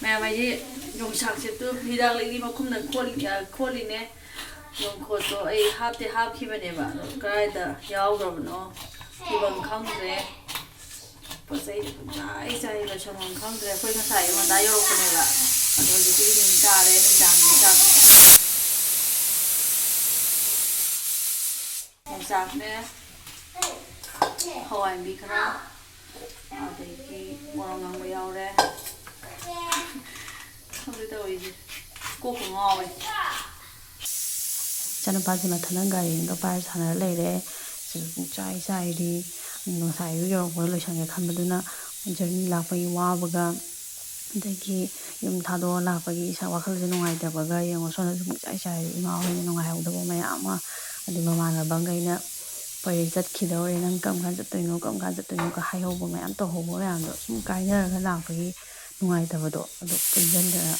Ma'am ये योंगशाक से तो हिदाक लेगी मकुम न खोली ने योंग खो तो हाफते हाफ की बने बा करायदा यावग्रबनो किबन खंगरे पसै नाई चाइ ल समन खंगरे कोइ नसाय मनदा योरकनेबा अदो जति नि तारे नंदांग चाक योंगशाक ने हवाई भी खरा अदगी मोरंगांग यावरे ꯆꯅꯨꯄꯥꯁꯤꯅ ꯊꯅꯪ ꯒꯥꯔꯤꯒ ꯄꯥꯏꯔ ꯁꯥꯟꯅꯔ ꯂꯩꯔꯦ ꯆꯥꯏ ꯆꯥꯏꯗꯤ ꯉꯁꯥꯏ ꯌꯧꯔꯛꯄꯗ ꯂꯣꯏꯁꯟꯒꯦ ꯈꯟꯕꯗꯨꯅ ꯖꯔꯅꯤ ꯂꯥꯛꯄꯒꯤ ꯋꯥꯕꯒ ꯑꯗꯒꯤ ꯌꯨꯝ ꯊꯥꯗꯣꯛꯑ ꯂꯥꯛꯄꯒꯤ ꯏꯁꯥ ꯋꯥꯈꯜꯁꯦ ꯅꯨꯡꯉꯥꯏꯇꯕꯒ ꯌꯦꯡꯉꯣ ꯁꯣꯝꯗꯁꯨ ꯄꯨꯡꯆꯥꯏ ꯆꯥꯏꯔꯦ ꯏꯃꯥ ꯍꯣꯏꯅ ꯅꯨꯡꯉꯥꯏꯍꯧꯗꯕ ꯃꯌꯥꯝ ꯑꯃ ꯑꯗꯩ ꯃꯃꯥꯟꯅꯕꯈꯩꯅ ꯄꯔꯦꯡ ꯆꯠꯈꯤꯗꯧꯔꯦ ꯅꯪ ꯀꯔꯝ ꯀꯥꯟ ꯆꯠꯇꯣꯏꯅꯣ ꯀꯔꯝ ꯀꯥꯟ ꯆꯠꯇꯣꯏꯅꯣꯒ ꯍꯥꯏꯍꯧꯕ ꯃꯌꯥꯝ ꯇꯧꯍꯧꯕ ꯃꯌꯥꯝꯗꯣ ꯁꯨꯝ ꯀꯥꯏꯅꯔꯒ ꯂꯥꯛꯄꯒꯤ ꯅꯨꯡꯉꯥꯏꯇꯕꯗꯣ ꯑꯗꯨ ꯄꯨꯟꯁꯤꯟꯗꯅ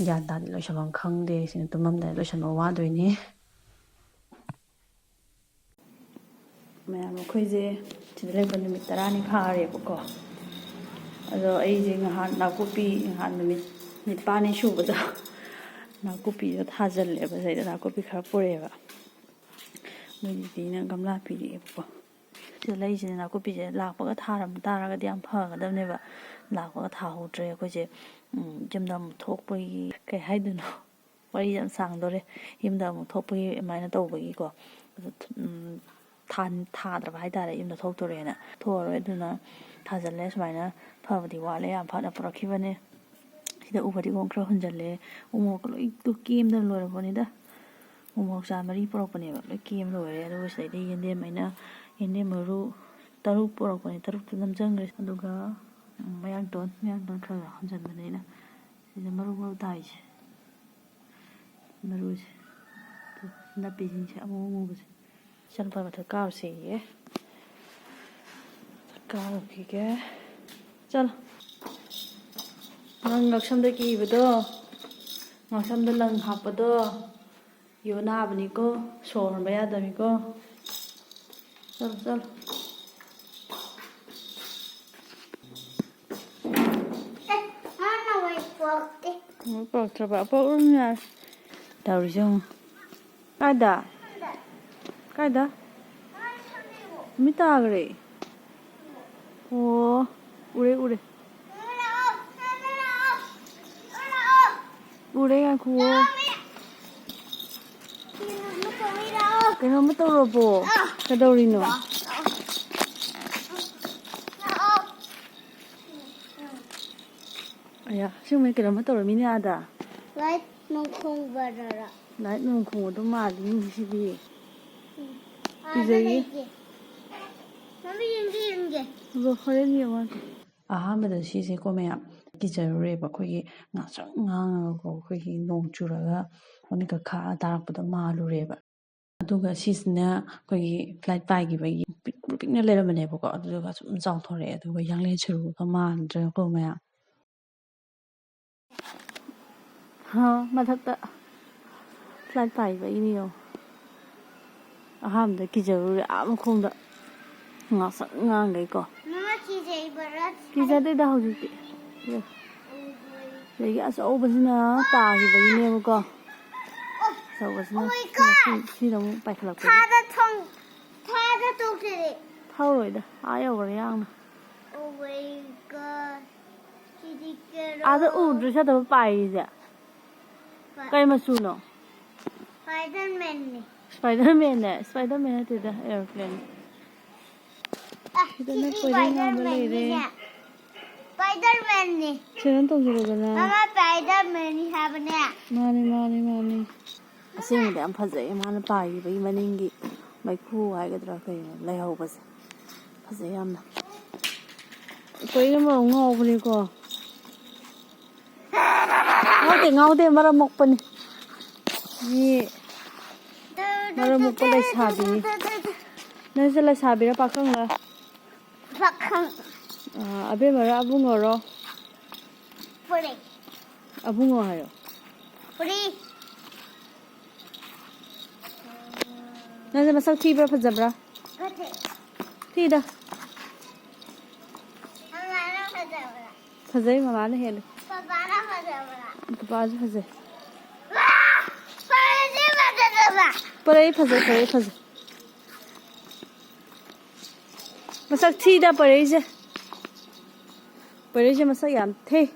ꯒ꯭ꯌꯥꯟ ꯇꯥꯗꯦ ꯂꯣꯏꯁꯟꯐꯝ ꯈꯪꯗꯦ ꯁꯤꯅ ꯇꯨꯝꯃꯝꯗꯥꯏ ꯂꯣꯏꯁꯟꯕ ꯋꯥꯗꯣꯏꯅꯤ ꯃꯌꯥꯝ ꯑꯩꯈꯣꯏꯁꯦ ꯁꯤꯗ ꯂꯩꯕ ꯅꯨꯃꯤꯠ 10ꯅꯤ ꯐꯥꯔꯦꯕꯀꯣ ꯑꯗꯣ ꯑꯩꯁꯦ ꯉꯍꯥꯟ ꯅꯥꯀꯨꯞꯄꯤ ꯉꯍꯥꯟ ꯅꯨꯃꯤꯠ 9ꯅꯤ ꯁꯨꯕꯗ ꯅꯥꯀꯨꯞꯄꯤꯗꯣ ꯊꯥꯖꯤꯜꯂꯦꯕ ꯁꯤꯗ ꯅꯥꯀꯨꯞꯄꯤ ꯈꯔ ꯄꯨꯔꯛꯑꯦꯕ ꯅꯣꯏꯗꯤꯅ ꯒꯝꯂꯥ ꯄꯤꯔꯛꯑꯦꯕꯀꯣ ꯁꯤꯗ ꯂꯩꯁꯤꯅ ꯅꯥꯀꯨꯞꯄꯤꯁꯦ ꯂꯥꯛꯄꯒ ꯊꯥꯔꯝꯕ ꯇꯥꯔꯒꯗꯤ ꯌꯥꯝ ꯐꯒꯗꯕꯅꯦꯕ ꯂꯥꯛꯄꯒ ꯊꯥꯍꯧꯗ꯭ꯔꯦ ꯑꯩꯈꯣꯏꯁꯦ ꯌꯨꯝꯗ ꯑꯃꯨꯛ ꯊꯣꯛꯄꯒꯤ ꯀꯩ ꯍꯥꯏꯗꯣꯏꯅꯣ ꯋꯥꯔꯤ ꯌꯥꯝ ꯁꯥꯡꯗꯣꯔꯦ ꯌꯨꯝꯗ ꯑꯃꯨꯛ ꯊꯣꯛꯄꯒꯤ ꯑꯗꯨꯃꯥꯏꯅ ꯇꯧꯕꯒꯤꯀꯣ ꯑꯗꯨ ꯊꯥꯗ꯭ꯔꯕ ꯍꯥꯏꯇꯥꯔꯦ ꯌꯨꯝꯗ ꯊꯣꯛꯇꯣꯔꯦꯅ ꯊꯣꯛꯑꯔꯣꯏ ꯑꯗꯨꯅ ꯊꯥꯖꯤꯜꯂꯦ ꯁꯨꯃꯥꯏꯅ ꯐꯕꯗꯤ ꯋꯥꯠꯂꯦ ꯌꯥꯝ ꯐꯅ ꯄꯨꯔꯛꯈꯤꯕꯅꯦ ꯁꯤꯗ ꯎꯕꯗꯤꯒꯣꯝ ꯈꯔ ꯍꯨꯟꯖꯜꯂꯦ ꯎꯃꯣꯔꯣꯛꯀ ꯂꯣꯏ ꯀꯦꯝꯗꯅ ꯂꯣꯏꯔꯛꯄꯅꯤꯗ ꯎꯃꯣꯔꯣꯛ ꯆꯥ 4 ꯄꯨꯔꯛꯄꯅꯦꯕ ꯂꯣꯏ ꯀꯦꯝ ꯂꯣꯏꯔꯦ ꯑꯗꯨꯒ ꯁꯤꯗꯩꯗꯤ ꯌꯦꯟꯗꯦꯝ ꯑꯩꯅ ꯌꯦꯟꯗꯦꯝ ꯃꯔꯨ 3 ꯄꯨꯔꯛꯄꯅꯦ 3ꯇꯨ ꯅꯝꯖꯟꯈ꯭ꯔꯦ ꯑꯗꯨꯒ ꯃꯌꯥꯡꯇꯣꯟ ꯈꯔ ꯍꯨꯟꯖꯟꯕꯅꯦ ꯑꯩꯅ ꯁꯤꯗ ꯃꯔꯨ ꯇꯥꯏꯁꯦ ꯃꯔꯨꯁꯦ ꯅꯥꯄꯤꯁꯤꯡꯁꯦ ꯑꯃꯨꯕꯁꯦ ꯏꯆꯥꯅꯨꯄꯥ ꯃꯊꯛ ꯀꯥꯔꯨꯁꯦꯌꯦ ꯀꯥꯔꯨꯈꯤꯒꯦ ꯆꯠꯂꯣ ꯅꯪ ꯉꯛꯁꯝꯗ ꯀꯤꯕꯗꯣ ꯉꯛꯁꯝꯗ ꯂꯪ ꯍꯥꯞꯄꯗꯣ ꯌꯣ ꯅꯥꯕꯅꯤꯀꯣ ꯁꯣꯔ ꯍꯣꯟꯕ ꯌꯥꯗꯕꯅꯤꯀꯣ ꯆꯠꯂꯣ ꯄꯣꯔꯛꯇ꯭ꯔꯕ ꯄꯣꯔꯛꯎ ꯌꯥꯔꯦ ꯇꯧꯔꯤꯁꯦ ꯑꯃꯨꯛ ꯀꯥꯏꯗ ꯅꯨꯃꯤꯠ ꯇꯥꯈ꯭ꯔꯦ ꯑꯣ ꯎꯔꯦ ꯉꯥꯏꯈꯨꯋꯣ ꯀꯩꯅꯣꯝꯃ ꯇꯧꯔꯕꯣ ꯀꯩꯗꯧꯔꯤꯅꯣ ꯑꯌꯥ ꯁꯤꯒꯨꯝꯕ ꯀꯩꯅꯣꯝꯃ ꯇꯧꯔꯝꯃꯤꯅꯦ ꯑꯥꯗ ꯂꯥꯏꯠ ꯅꯣꯡ ꯈꯣꯡꯕꯗꯣ ꯃꯥꯜꯂꯤ ꯁꯤꯗꯤ ꯀꯤꯖꯩꯌꯦ ꯍꯣꯔꯦꯟ ꯌꯦꯡꯉꯣ ꯑꯍꯥꯟꯕꯗ ꯁꯤꯁꯦꯀꯣ ꯃꯌꯥꯝ ꯀꯤꯖꯔꯨꯔꯦꯕ ꯑꯩꯈꯣꯏꯒꯤ ꯉꯥꯡꯁꯪ ꯉꯥꯡꯉꯒꯀꯣ ꯑꯩꯈꯣꯏꯒꯤ ꯅꯣꯡ ꯆꯨꯔꯒ ꯃꯃꯤꯠꯀ ꯈꯥꯛꯑ ꯇꯥꯔꯛꯄꯗꯣ ꯃꯥꯜꯂꯨꯔꯦꯕ ꯑꯗꯨꯒ ꯁꯤꯁꯤꯅ ꯑꯩꯈꯣꯏꯒꯤ ꯐ꯭ꯂꯥꯏꯠ ꯄꯥꯏꯈꯤꯕꯒꯤ ꯄꯤꯛꯅ ꯂꯩꯔꯝꯕꯅꯦꯕꯀꯣ ꯑꯗꯨꯗꯨꯒ ꯁꯨꯝ ꯆꯥꯎꯊꯣꯔꯛꯑꯦ ꯑꯗꯨꯒ ꯌꯥꯡꯂꯦꯟ ꯁꯔꯨꯒ ꯃꯥꯟꯗ꯭ꯔꯦꯀꯣ ꯃꯌꯥꯝ ꯃꯊꯛꯇ ꯐ꯭ꯂꯥꯏꯠ ꯄꯥꯏꯕꯒꯤꯅꯤ ꯌꯦꯡꯉꯣ ꯑꯍꯥꯟꯕꯗ ꯀꯤꯖꯔꯨꯔꯦ ꯃꯈꯣꯡꯗ ꯉꯥꯡꯁꯪ ꯉꯥꯡꯈꯩꯀꯣ ꯀꯤꯖꯗꯦꯗ ꯍꯧꯖꯤꯛꯇꯤ ꯑꯗꯒꯤ ꯑꯆꯧꯕꯁꯤꯅ ꯇꯥꯈꯤꯕꯒꯤꯅꯦꯕꯀꯣ ꯑꯆꯧꯕꯁꯤꯅ ꯁꯤꯗ ꯑꯃꯨꯛ ꯄꯥꯏꯈꯠꯂꯛꯄ ꯊꯧꯔꯣꯏꯗ ꯌꯧꯈ꯭ꯔꯦ ꯌꯥꯝꯅ ꯑꯥꯗ ꯎꯗ꯭ꯔꯤ ꯁꯗꯕ ꯄꯥꯏꯔꯤꯁꯦ ꯀꯩ ꯃꯆꯨꯅꯣ ꯁ꯭ꯄꯥꯏꯗꯔꯃꯦꯟ ꯅꯠꯇꯦꯗ ꯑꯦꯔꯣꯄ꯭ꯂꯦꯟ ꯁꯤꯗꯅ ꯄꯣꯏꯔꯩ ꯉꯥꯟꯕ ꯂꯩꯔꯦ ꯁ꯭ꯄꯥꯏꯗꯔꯃꯦꯟꯅꯤ ꯁꯤꯔꯟ ꯇꯧꯖꯔꯦꯗꯅ ꯃꯥꯃꯥ ꯁ꯭ꯄꯥꯏꯗꯔꯃꯦꯟꯅꯤ ꯍꯥꯏꯕꯅꯦ ꯃꯥꯅꯤ ꯑꯁꯦꯡꯕꯗꯤ ꯌꯥꯝ ꯐꯖꯩ ꯃꯥꯅ ꯄꯥꯏꯈꯤꯕꯒꯤ ꯃꯅꯤꯡꯒꯤ ꯃꯩꯈꯨ ꯍꯥꯏꯒꯗ꯭ꯔꯥ ꯀꯩꯅꯣ ꯂꯩꯍꯧꯕꯁꯦ ꯐꯖꯩ ꯌꯥꯝꯅ ꯄꯣꯏꯔꯩ ꯃꯔꯣꯝ ꯉꯥꯎꯕꯅꯤꯀꯣ ꯉꯥꯎꯗꯦ ꯃꯔꯝ ꯃꯣꯛꯄꯅꯤ ꯃꯔꯝ ꯃꯣꯛꯄ ꯂꯩꯁꯥꯕꯤꯅꯤ ꯅꯪꯁꯦ ꯂꯩꯁꯥꯕꯤꯔ ꯄꯥꯈꯪꯂ ꯑꯕꯦꯝꯃꯔ ꯑꯕꯨꯡꯉꯣꯔോ ꯑꯕꯨꯡꯉꯣ ꯍꯥꯏꯌꯣ ꯅꯪꯁꯦ ꯃꯁꯛ ꯊꯤꯕ꯭ꯔꯥ ꯐꯖꯕ꯭ꯔꯥ ꯊꯤꯗ Fazay mamana hele. Papa na fazabra. Papa fazay. Fazay. Pare. Masak thi da pare je. Pare je masak yam thi.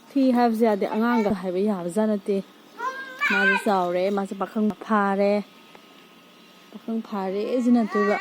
Thi have zyade angang ga haiba ya zanate. Ma ji saure ma ji pakhang phare. Pakhang phare jina tu ba.